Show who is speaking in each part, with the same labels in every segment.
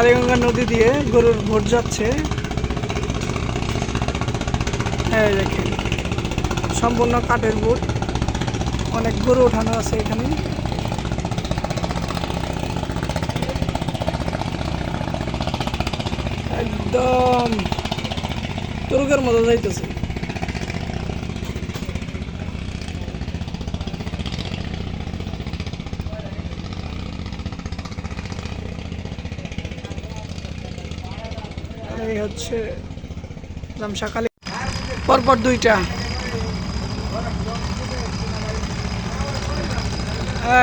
Speaker 1: কালীগঙ্গা নদী দিয়ে গরুর ভোট যাচ্ছে। এই দেখেন সম্পূর্ণ কাঠের ভোট, অনেক গরু ওঠানো আছে এখানে। একদম তুরুকের মতো যাইতেছে। এই হচ্ছে জামশাকালী, পরপর দুইটা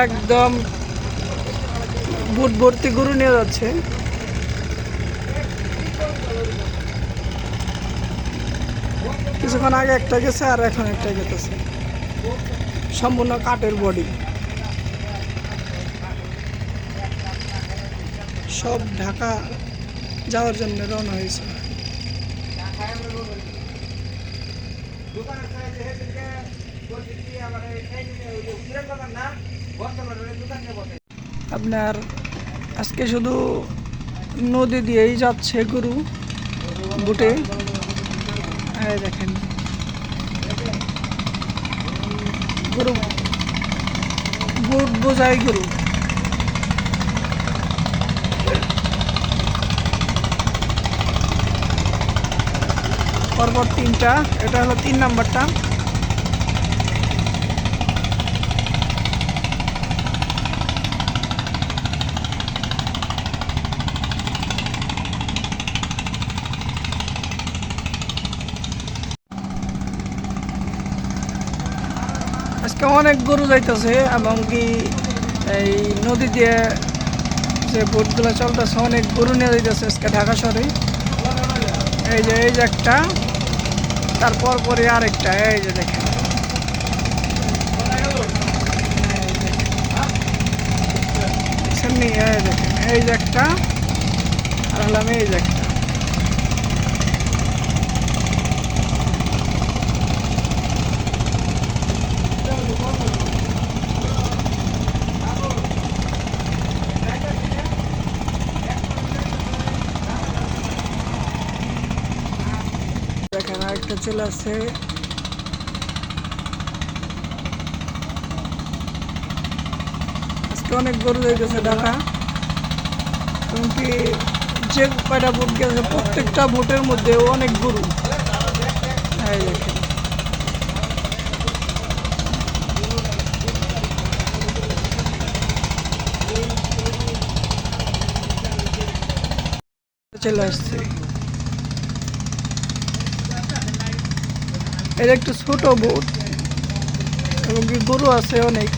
Speaker 1: একদম বুট ভর্তি গরু নিয়ে যাচ্ছে। কিছুক্ষণ আগে একটা গেছে আর এখন একটা যেতেছে, সম্পূর্ণ কাঠের বডি, সব ঢাকা যাওয়ার জন্য রওনা হয়েছে। আপনার আজকে শুধু নদী দিয়েই যাচ্ছে গরু বুটে। এই দেখেন গরু, বুট বোঝাই গরু। পরপর তিনটা, এটা হলো 3 নাম্বারটা। আজকে অনেক গরু যাইতেছে এবং কি এই নদী দিয়ে যে বোটগুলো চলতেছে অনেক গরু নিয়ে যাইতেছে আজকে ঢাকা শহরে। এই যে একটা, তারপর পরে আরেকটা, এই যে দেখেন সামনে, এই দেখেন এই যে একটা, আর হলাম এই যে একটা। দেখেন আরেকটা চলে আসছে। আজকে অনেক গরু যাইতেছে ঢাকা, এমনকি যে কয়টা ভোট গেছে প্রত্যেকটা ভোটের মধ্যে অনেক গরু। এই দেখেন চলে আসছে। এটা একটু ছোট বোট এবং কি গরু আছে অনেক।